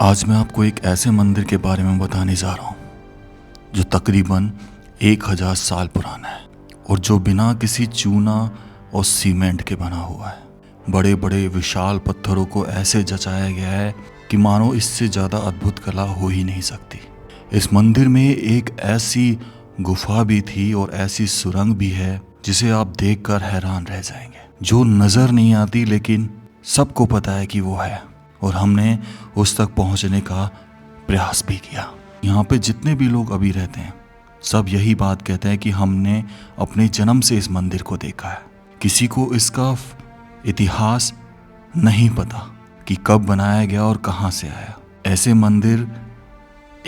आज मैं आपको एक ऐसे मंदिर के बारे में बताने जा रहा हूँ जो तकरीबन 1000 साल पुराना है और जो बिना किसी चूना और सीमेंट के बना हुआ है। बड़े बड़े विशाल पत्थरों को ऐसे जचाया गया है कि मानो इससे ज़्यादा अद्भुत कला हो ही नहीं सकती। इस मंदिर में एक ऐसी गुफा भी थी और ऐसी सुरंग भी है जिसे आप देखकर हैरान रह जाएंगे, जो नज़र नहीं आती लेकिन सबको पता है कि वो है, और हमने उस तक पहुंचने का प्रयास भी किया। यहाँ पे जितने भी लोग अभी रहते हैं सब यही बात कहते हैं कि हमने अपने जन्म से इस मंदिर को देखा है। किसी को इसका इतिहास नहीं पता कि कब बनाया गया और कहाँ से आया। ऐसे मंदिर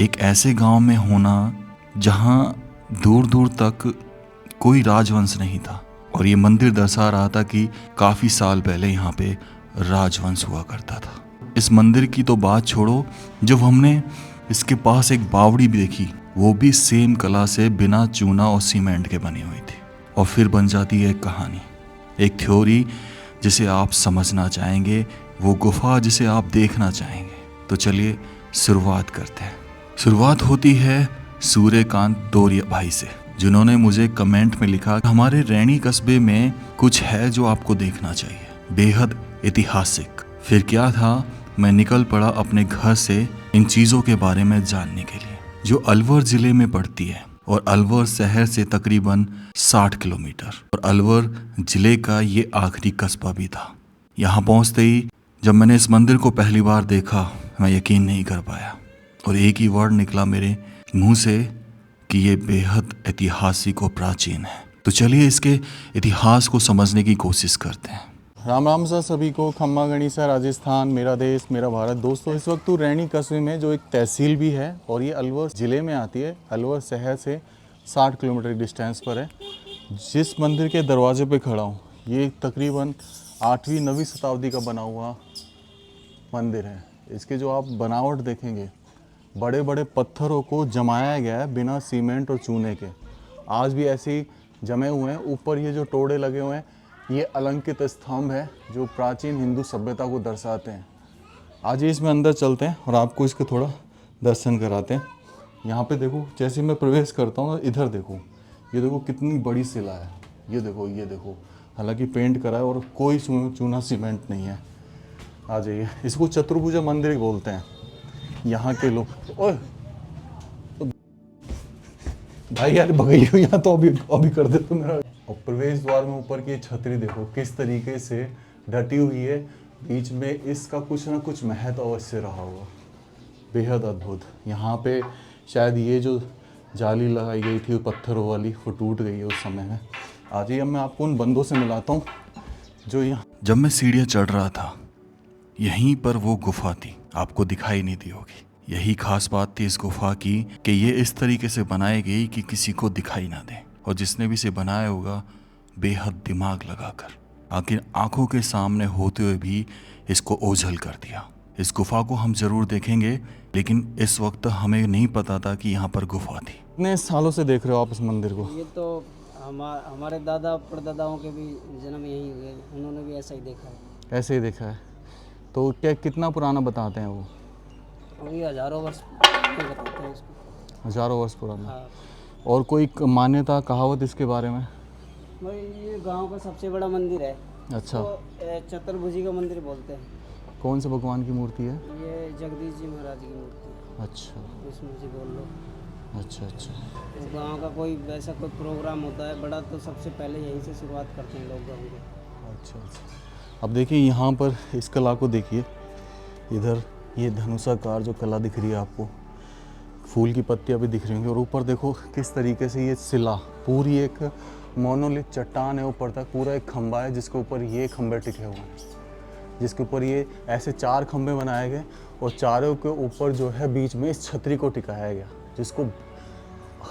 एक ऐसे गांव में होना जहाँ दूर दूर तक कोई राजवंश नहीं था, और ये मंदिर दर्शा रहा था कि काफ़ी साल पहले यहाँ पे राजवंश हुआ करता था। इस मंदिर की तो बात छोड़ो, जब हमने इसके पास एक बावड़ी भी देखी, वो भी सेम कला से बिना चूना और सीमेंट के बनी हुई थी। और फिर बन जाती है एक कहानी, एक थ्योरी जिसे आप समझना चाहेंगे, वो गुफा जिसे आप देखना चाहेंगे। तो चलिए शुरुआत करते हैं। शुरुआत होती है सूर्यकांत दौरिया भाई से, जिन्होंने मुझे कमेंट में लिखा हमारे रैणी कस्बे में कुछ है जो आपको देखना चाहिए, बेहद ऐतिहासिक। फिर क्या था, मैं निकल पड़ा अपने घर से इन चीज़ों के बारे में जानने के लिए, जो अलवर ज़िले में पड़ती है और अलवर शहर से तकरीबन 60 किलोमीटर, और अलवर ज़िले का ये आखिरी कस्बा भी था। यहाँ पहुँचते ही जब मैंने इस मंदिर को पहली बार देखा, मैं यकीन नहीं कर पाया और एक ही वर्ड निकला मेरे मुंह से कि ये बेहद ऐतिहासिक और प्राचीन है। तो चलिए इसके इतिहास को समझने की कोशिश करते हैं। राम राम सर सभी को। खम्मा गणिसा राजस्थान, मेरा देश मेरा भारत। दोस्तों, इस वक्त तो रैणी कस्बे में जो एक तहसील भी है और ये अलवर ज़िले में आती है। अलवर शहर से 60 किलोमीटर डिस्टेंस पर है। जिस मंदिर के दरवाजे पे खड़ा हूँ, ये तकरीबन 8वीं 9वीं शताब्दी का बना हुआ मंदिर है। इसके जो आप बनावट देखेंगे, बड़े बड़े पत्थरों को जमाया गया है बिना सीमेंट और चूने के। आज भी ऐसे ही जमे हुए हैं। ऊपर ये जो टोड़े लगे हुए हैं, ये अलंकृत स्तंभ है जो प्राचीन हिंदू सभ्यता को दर्शाते हैं। आज ही इसमें अंदर चलते हैं और आपको इसके थोड़ा दर्शन कराते हैं। यहाँ पे देखो, जैसे मैं प्रवेश करता हूँ, इधर देखो, ये देखो कितनी बड़ी शिला है। ये देखो, हालांकि पेंट करा है और कोई चूना सीमेंट नहीं है। आ जाइए। इसको चतुर्भुजा मंदिर बोलते हैं यहाँ के लोग। ओए भाई यार, भगैया यहाँ तो अभी कर दे तो मेरा। और प्रवेश द्वार में ऊपर की छतरी देखो किस तरीके से ढटी हुई है। बीच में इसका कुछ ना कुछ महत्व अवश्य रहा होगा। बेहद अद्भुत। यहाँ पे शायद ये जो जाली लगाई गई थी पत्थरों वाली, वो टूट गई है उस समय में। आज ही अब मैं आपको उन बंदों से मिलाता हूँ जो यहाँ। जब मैं सीढ़ियाँ चढ़ रहा था, यहीं पर वो गुफा थी, आपको दिखाई नहीं दी होगी। यही खास बात थी इस गुफा की कि ये इस तरीके से बनाई गई कि किसी को दिखाई ना दे, और जिसने भी इसे बनाया होगा बेहद दिमाग लगाकर, आखिर आंखों के सामने होते हुए भी इसको ओझल कर दिया। इस गुफा को हम जरूर देखेंगे, लेकिन इस वक्त हमें नहीं पता था कि यहाँ पर गुफा थी। कितने सालों से देख रहे हो आप इस मंदिर को? ये तो हमारे दादा परदादाओं के भी जन्म यही हुए, उन्होंने भी ऐसा ही देखा है। ऐसे ही देखा है। तो क्या कितना पुराना बताते हैं वो? अभी हज़ारों वर्ष बताते हैं इसको। हज़ारों वर्ष पुराना। हाँ। और कोई मान्यता कहावत इसके बारे में? भाई, ये गांव का सबसे बड़ा मंदिर है। अच्छा। तो चतुर्भुजी का मंदिर बोलते हैं। कौन से भगवान की मूर्ति है? ये जगदीश जी महाराज की मूर्ति है। अच्छा इसमें जी बोल लो। अच्छा। तो गांव का कोई वैसा कोई प्रोग्राम होता है बड़ा, तो सबसे पहले यहीं से शुरुआत करते हैं लोग गाँव के। अच्छा। अब देखिए यहाँ पर इस कला को देखिए। इधर ये धनुषाकार जो कला दिख रही है आपको, फूल की पत्तियाँ भी दिख रही होंगी। और ऊपर देखो किस तरीके से ये शिला, पूरी एक मोनोलिथ चट्टान है। ऊपर तक पूरा एक खंबा है जिसके ऊपर ये खंबे टिके हुए हैं, जिसके ऊपर ये ऐसे 4 खंबे बनाए गए, और चारों के ऊपर जो है बीच में इस छतरी को टिकाया गया, जिसको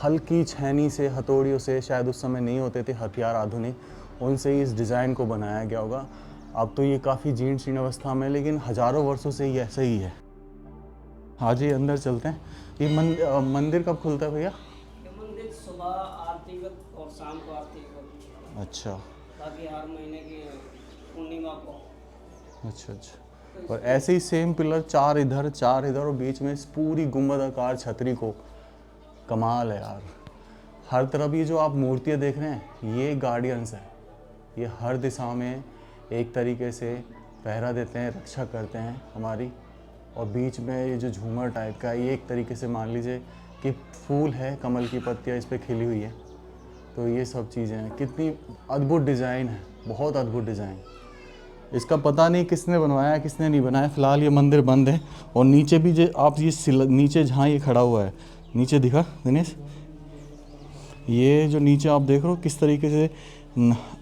हल्की छेनी से, हथौड़ियों से, शायद उस समय नहीं होते थे हथियार आधुनिक, उनसे ही इस डिज़ाइन को बनाया गया होगा। अब तो ये काफ़ी जीर्ण शीर्ण अवस्था में, लेकिन हज़ारों वर्षों से ये ऐसा ही है। आज ही अंदर चलते हैं। ये मंदिर कब खुलता है भैया? ये मंदिर सुबह आरती वक्त और शाम को आरती वक्त। अच्छा। बाकी हर महीने की पूर्णिमा को। अच्छा। और ऐसे ही सेम पिलर 4 इधर 4 इधर और बीच में इस पूरी गुंबदाकार छतरी को। कमाल है यार। हर तरफ ये जो आप मूर्तियाँ देख रहे हैं ये गार्डियंस है। ये हर दिशा में एक तरीके से पहरा देते हैं, रक्षा करते हैं हमारी। और बीच में ये जो झूमर टाइप का है ये एक तरीके से मान लीजिए कि फूल है, कमल की पत्तियाँ इस पर खिली हुई है। तो ये सब चीज़ें हैं। कितनी अद्भुत डिज़ाइन है, बहुत अद्भुत डिज़ाइन। इसका पता नहीं किसने बनवाया किसने नहीं बनाया। फ़िलहाल ये मंदिर बंद है। और नीचे भी जो आप ये नीचे जहाँ ये खड़ा हुआ है, नीचे दिखा दिनेश, ये जो नीचे आप देख रहे हो किस तरीके से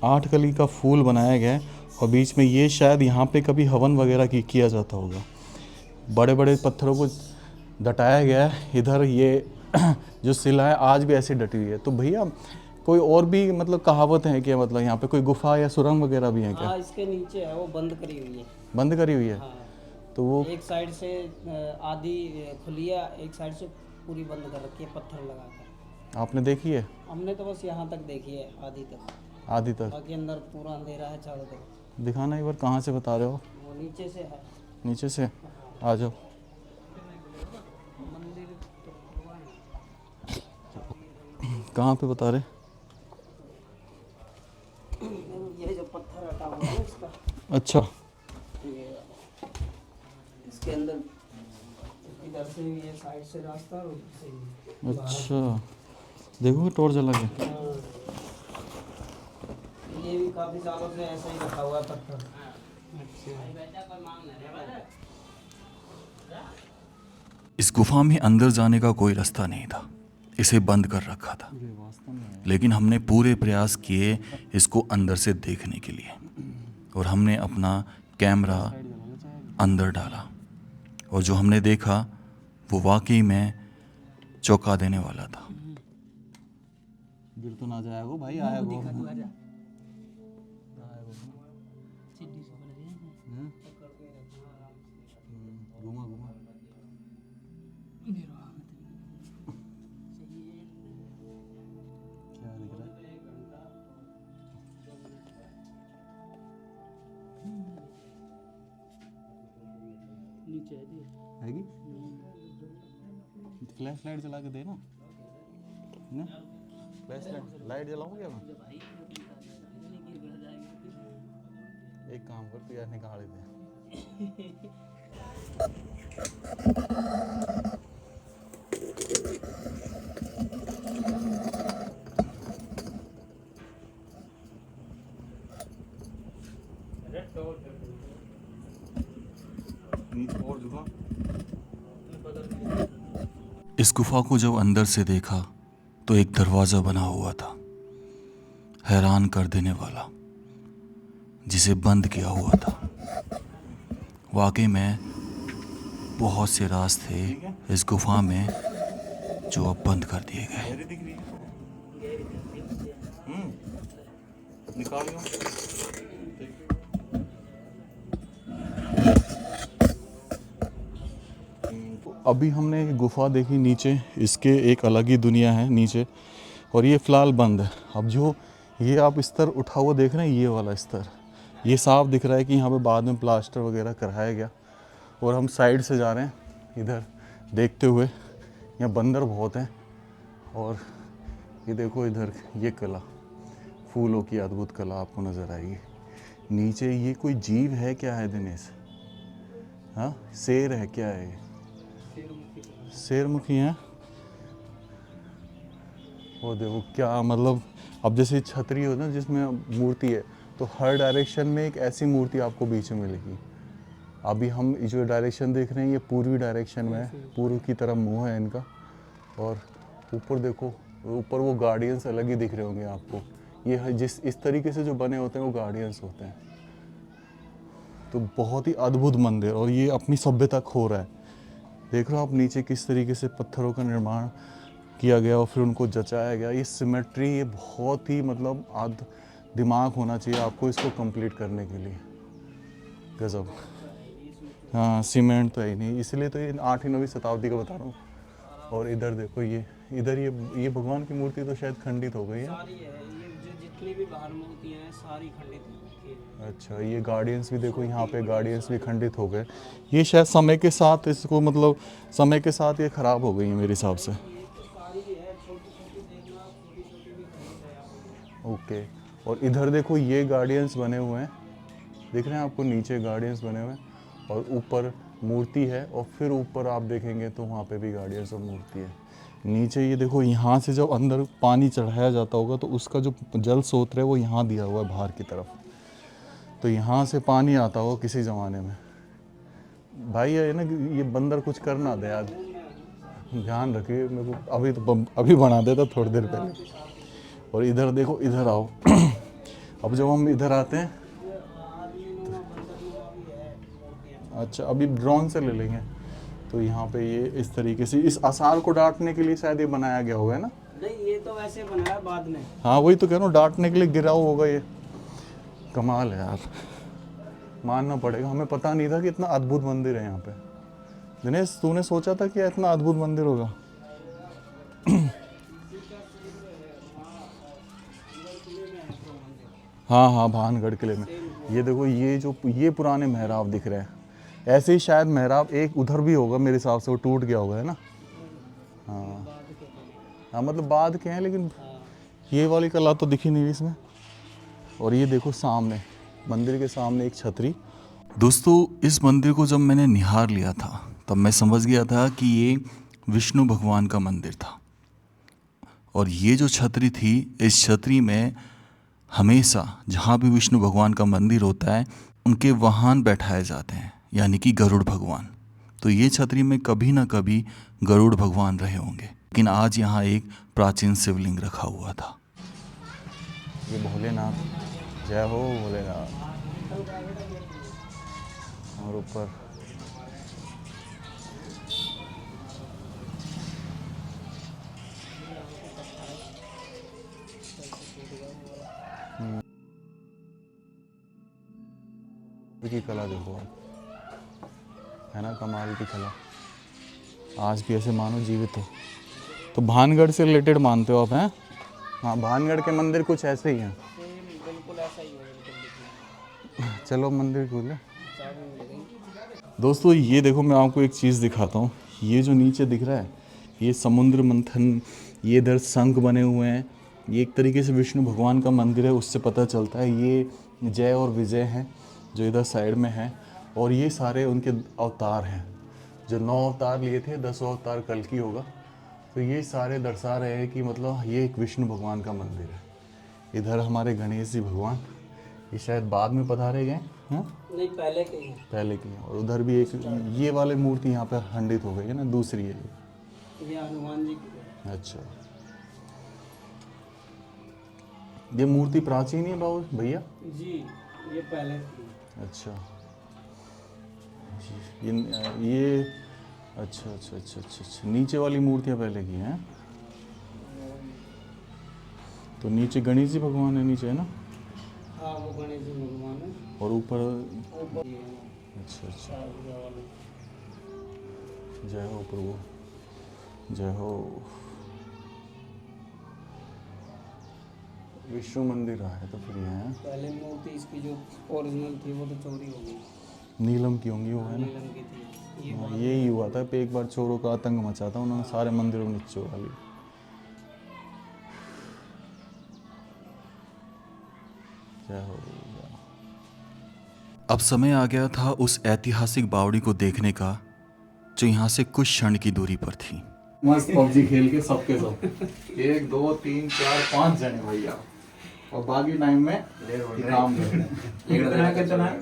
8 कली का फूल बनाया गया है। और बीच में ये शायद यहाँ पे कभी हवन वगैरह किया जाता होगा। बड़े बड़े पत्थरों को दटाया गया है। इधर ये जो शिला है आज भी ऐसी डटी हुई है। तो भैया कोई और भी मतलब कहावत है क्या, मतलब यहाँ पे कोई गुफा या सुरंग वगैरह भी है क्या? हाँ, इसके नीचे है, वो बंद करी हुई है। बंद करी हुई है। हाँ, तो वो एक साइड से आधी खुली है, एक साइड से पूरी बंद कर रखी है पत्थर लगाकर। आपने देखी है? हमने तो बस यहाँ तक देखी है, आधी तक। आधी तक? बाकी अंदर पूरा अंधेरा है चारों तरफ। दिखाना एक बार, कहाँ से बता रहे हो? वो नीचे से है। नीचे से आ जाओ। मंदिर तो खुलवा है। कहाँ पे बता रहे? ये जो पत्थर हटा हुआ है इसका, अच्छा, ये इसके अंदर इधर से भी ये साइड से रास्ता और उधर से भी। अच्छा। देखो टोर जला के। हाँ। ये भी काफी सालों से ऐसा ही रखा हुआ है पत्थर। इस गुफा में अंदर जाने का कोई रास्ता नहीं था, इसे बंद कर रखा था। लेकिन हमने पूरे प्रयास किए इसको अंदर से देखने के लिए, और हमने अपना कैमरा अंदर डाला, और जो हमने देखा वो वाकई में चौंका देने वाला था। गिर तो ना जाएगा भाई, आएगा। घुमा घुमा। क्या दिख रहा है? नीचे है हैगी? फ्लैश लाइट जला के दे ना। फ्लैश लाइट जलाऊं क्या मैं? एक काम कर, तू यार निकाल दे। और दिखा। इस गुफा को जब अंदर से देखा तो एक दरवाज़ा बना हुआ था, हैरान कर देने वाला, जिसे बंद किया हुआ था। वाकई में बहुत से राज थे इस गुफा में जो अब बंद कर दिए गए। दिख रही है। निकाल लो। अभी हमने एक गुफा देखी नीचे, इसके एक अलग ही दुनिया है नीचे, और ये फ़िलहाल बंद है। अब जो ये आप स्तर उठा हुआ देख रहे हैं, ये वाला स्तर, ये साफ दिख रहा है कि यहाँ पे बाद में प्लास्टर वगैरह कराया गया। और हम साइड से जा रहे हैं इधर देखते हुए। यहाँ बंदर बहुत हैं। और ये देखो इधर ये कला, फूलों की अद्भुत कला आपको नज़र आएगी। नीचे ये कोई जीव है क्या है दिनेश? हाँ, शेर है क्या है? शेरमुखी है। वो देखो क्या मतलब, अब जैसे छतरी हो ना जिसमें मूर्ति है, तो हर डायरेक्शन में एक ऐसी मूर्ति आपको बीच में मिलेगी। अभी हम जो डायरेक्शन देख रहे हैं ये पूर्वी डायरेक्शन में है, पूर्व की तरफ मुंह है इनका। और ऊपर देखो, ऊपर वो गार्डियंस अलग ही दिख रहे होंगे आपको। ये जिस इस तरीके से जो बने होते हैं वो गार्डियंस होते हैं। तो बहुत ही अद्भुत मंदिर, और ये अपनी सभ्यता खो रहा है। देख रहे हो आप नीचे किस तरीके से पत्थरों का निर्माण किया गया और फिर उनको जचाया गया। ये सिमेट्री, ये बहुत ही मतलब दिमाग होना चाहिए आपको इसको कंप्लीट करने के लिए। गजब। हाँ, सीमेंट तो है ही नहीं, इसलिए तो ये 8वीं 9वीं शताब्दी का बता रहा हूँ। और इधर देखो, ये इधर ये भगवान की मूर्ति तो शायद खंडित हो गई है। सारी है, ये जो जितनी भी बाहर मूर्तियाँ हैं सारी खंडित हैं। अच्छा, ये गार्डियंस भी देखो, यहाँ पे गार्डियंस भी खंडित हो गए। ये शायद समय के साथ इसको मतलब समय के साथ ये ख़राब हो गई है मेरे हिसाब से। ये तो सारी है, छोटी छोटी देखना, छोटी छोटी भी खंडित है यहाँ पे। ओके, और इधर देखो ये गार्डियंस बने हुए हैं, दिख रहे हैं आपको, नीचे गार्डियंस बने हुए हैं और ऊपर मूर्ति है, और फिर ऊपर आप देखेंगे तो वहाँ पे भी गार्डियंस और मूर्ति है। नीचे ये देखो, यहाँ से जब अंदर पानी चढ़ाया जाता होगा तो उसका जो जल स्रोत है वो यहाँ दिया हुआ है बाहर की तरफ, तो यहाँ से पानी आता होगा किसी ज़माने में। भाई ये ना, ये बंदर कुछ कर ना दे यार, ध्यान रखिए, मेरे को अभी बना देता थोड़ी देर पहले। और इधर देखो, इधर आओ अब जब हम इधर आते हैं, अच्छा अभी ड्रोन से ले लेंगे, तो यहाँ पे ये इस तरीके से इस आसार को डांटने के लिए शायद ये बनाया गया होगा, है ना? नहीं, ये तो वैसे बनाया बाद में। हाँ वही तो कह रहा हूँ, डांटने के लिए गिरा हुआ होगा ये। कमाल है यार, मानना पड़ेगा, हमें पता नहीं था कि इतना अद्भुत मंदिर है यहाँ पे। दिनेश, तूने सोचा था कि इतना अद्भुत मंदिर होगा? हाँ हाँ, भानगढ़ किले में। ये देखो, ये पुराने मेहराब दिख रहे हैं, ऐसे ही शायद मेहराब एक उधर भी होगा मेरे हिसाब से, वो टूट गया होगा, है ना? हाँ हाँ, मतलब बाद के हैं, लेकिन ये वाली कला तो दिखी नहीं इसमें। और ये देखो सामने, मंदिर के सामने एक छतरी। दोस्तों, इस मंदिर को जब मैंने निहार लिया था तब मैं समझ गया था कि ये विष्णु भगवान का मंदिर था। और ये जो छतरी थी, इस छतरी में हमेशा जहाँ भी विष्णु भगवान का मंदिर होता है उनके वाहन बैठाए जाते हैं, यानी कि गरुड़ भगवान। तो ये छतरी में कभी ना कभी गरुड़ भगवान रहे होंगे, लेकिन आज यहाँ एक प्राचीन शिवलिंग रखा हुआ था। ये भोलेनाथ, जय हो भोलेनाथ। और ऊपर की कला देखो आप, है ना? कमाल की कला, आज भी ऐसे मानो जीवित हो। तो भानगढ़ से रिलेटेड मानते हो आप, हैं? हाँ, भानगढ़ के मंदिर कुछ ऐसे ही हैं। बिल्कुल ऐसा ही है, बिल्कुल। चलो मंदिर खोले। दोस्तों ये देखो, मैं आपको एक चीज़ दिखाता हूँ। ये जो नीचे दिख रहा है, ये समुद्र मंथन, ये इधर शंख बने हुए हैं, ये एक तरीके से विष्णु भगवान का मंदिर है, उससे पता चलता है। ये जय और विजय हैं जो इधर साइड में है, और ये सारे उनके अवतार हैं, जो 9 अवतार लिए थे, 10 अवतार कल की होगा। तो ये सारे दर्शा रहे हैं कि मतलब ये एक विष्णु भगवान का मंदिर है। इधर हमारे गणेश जी भगवान, ये शायद बाद में पधारे गए हैं, नहीं पहले के ही। पहले की। और उधर भी एक ये वाली मूर्ति यहाँ पे खंडित हो गई है ना, दूसरी है ये हनुमान जी की। अच्छा, ये मूर्ति प्राचीन है बाबू भैया जी, ये पहले की। अच्छा, ये अच्छा अच्छा अच्छा अच्छा अच्छा, नीचे वाली मूर्तियाँ पहले की हैं। तो नीचे गणेश जी भगवान है, नीचे है ना? हाँ, वो गणेश जी भगवान है। और ऊपर ऊपर ये अच्छा अच्छा, शारदा वाले। जय हो प्रभु, जय हो। विष्णु मंदिर रहा है तो फिर ये है। पहले मूर्ति इसकी जो ओरिजिनल थी वो तो चोरी हो गई, नीलम की होंगी वो, है ना? नीलम की थी। ये हाँ, यही हुआ था कि एक बार चोरों का आतंक मचा था, उन्होंने सारे मंदिरों में चोरा ली। जय हो। अब समय आ गया था उस ऐतिहासिक बावड़ी को देखने का जो यहाँ से कुछ क्षण की दूरी पर थी। मस्त पबजी खेल के सबके सब 1 2 3 4 5 जने भैया, और बाकी टाइम में काम कर रहे हैं।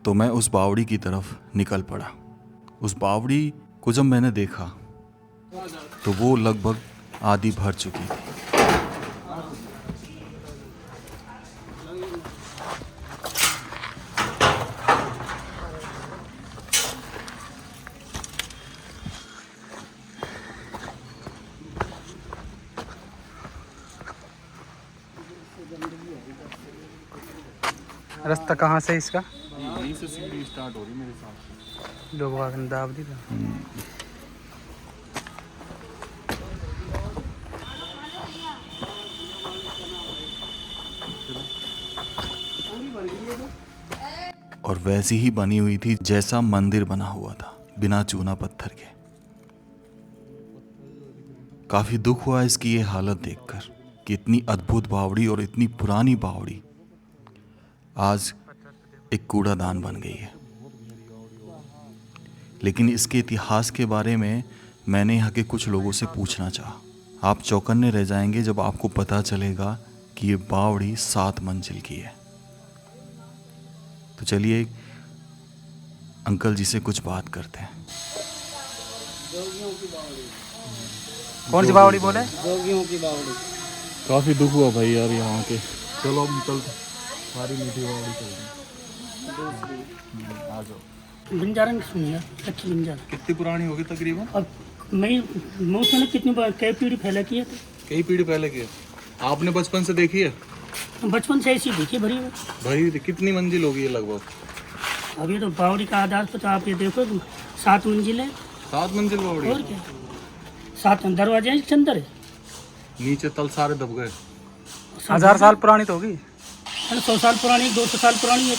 तो मैं उस बावड़ी की तरफ निकल पड़ा। उस बावड़ी को जब मैंने देखा तो वो लगभग आधी भर चुकी थी। रास्ता कहाँ से इसका? यहीं से सीढ़ी स्टार्ट हो रही मेरे साथ। लोग वागन दाब दी था। वैसी ही बनी हुई थी जैसा मंदिर बना हुआ था, बिना चूना पत्थर के। काफी दुख हुआ इसकी ये हालत देखकर कि इतनी अद्भुत बावड़ी और इतनी पुरानी बावड़ी आज एक कूड़ादान बन गई है। लेकिन इसके इतिहास के बारे में मैंने यहाँ के कुछ लोगों से पूछना चाहा। आप चौकन्ने रह जाएंगे जब आपको पता चलेगा कि ये बावड़ी 7 मंजिल की है। तो चलिए अंकल जी से कुछ बात करते हैं। कौन सी बावड़ी बोले? जोगियों की बावड़ी। काफ़ी दुख हुआ भाई यार यहाँ के। चलो हम चलते, सारी मीठी बावड़ी चलते हैं। आ जाओ। बंजारा सुनिए, अच्छी बंजारा। कितनी पुरानी होगी तकरीबन? अब मैं उसने कितनी बार कई पीढ़ी फैला की है, कई पीढ़ी पहले की है। आपने बचपन से देखी है? बचपन से ऐसी देखी भरी है। भाई कितनी मंजिल होगी ये लगभग? अभी तो बावड़ी का आधार पर तो आप ये देखो 7 मंजिल है। 7 मंजिल बावड़ी? और क्या, 7 दरवाजे हैं इसके अंदर है। नीचे तल सारे दब गए। 1000 साल पुरानी तो होगी। 100 साल पुरानी, 200 साल पुरानी है।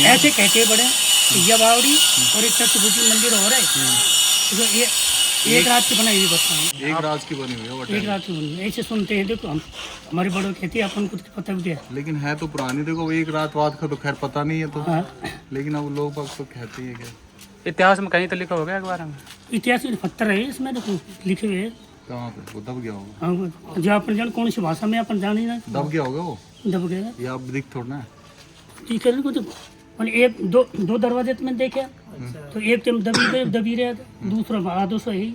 ऐसे कहते हैं बड़े ये बावड़ी और एक चतुर्भुजी मंदिर हो रहा है जो ये एक रात की बनाई हुई बताएं। एक रात की बनी हुई है। एक रात की बनी हुई। ऐसे सुनते हैं, देखो हम हमारे बड़ों कहते हैं, अपन कुछ पता भी है। लेकिन है तो पुरानी। देखो एक रात बाद का तो खैर पता नहीं है तो, हाँ, लेकिन अब लोग बाग तो कहते ही है क्या। इतिहास में कहीं तो लिखा होगा एक बार में। इतिहास के पत्थर है इसमें, देखो लिखे हुए हैं। कहाँ पे वो दब गया होगा? हाँ, जो अपन जान कौन सी भाषा में अपन जान ही ना दब गया होगा वो, दब गया। या अब दिख थोड़ा है। ठीक है, तो एक दो दरवाजे तो मैंने देखे, तो एक तो दबी रहा था, दूसरा आधो सो है।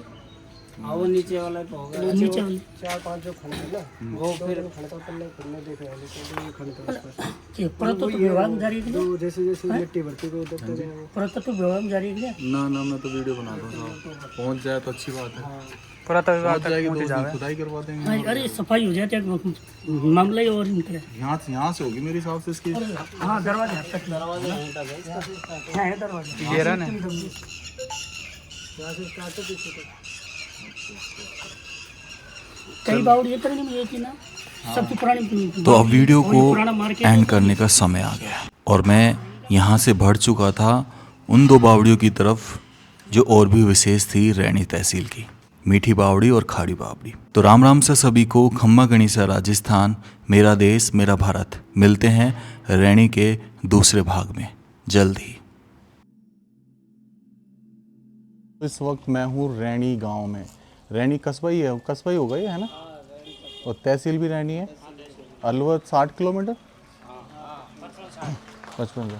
हाँ, वो नीचे वाला तो होगा। नीचे वाले 4-5 जो खंड है ना, वो फिर खंड देखे हैं, लेकिन ये खंड का ये पुरातत्व विभाग में जारी है, जैसे जैसे मिट्टी भरती को दबता जाएगा। पुरातत्व विभाग में जारी है। ना मैं तो वीडियो बनाता हूँ साहब, पहुँच जाए तो अच्छी बात है। पुरातत्व विभाग पहुँच तक जाएगी पहुंच तो जावे। खुदाई करवा देंगे। हाँ, अरे सफाई हो जाती है, मामला ही और निकले। यहाँ से होगी मेरे हिसाब से इसकी। हाँ, दरवाजे हद तक दरवाजा घंटा है इसका से स्टार्ट है, दरवाजे ये रहा ना। यहाँ से स्टार्ट है पीछे तक। कई बावड़ी है करने में एक ही ना, सबसे पुरानी। तो अब वीडियो को पुराना मार्केट एंड करने का समय आ गया और मैं यहाँ से बढ़ चुका था उन 2 बावड़ियों की तरफ जो और भी विशेष थी रैनी तहसील की, मीठी बावड़ी और खाड़ी बावड़ी। तो राम राम से सभी को। खम्मा गणिसा राजस्थान, मेरा देश मेरा भारत। मिलते हैं रैनी के दूसरे भाग में जल्द ही। इस वक्त मैं हूँ रैनी गांव में। रैनी कस्बा ही है, कस्बा ही होगा ये, है ना? और तहसील भी रैनी है। अलवर 60 किलोमीटर, 55 का।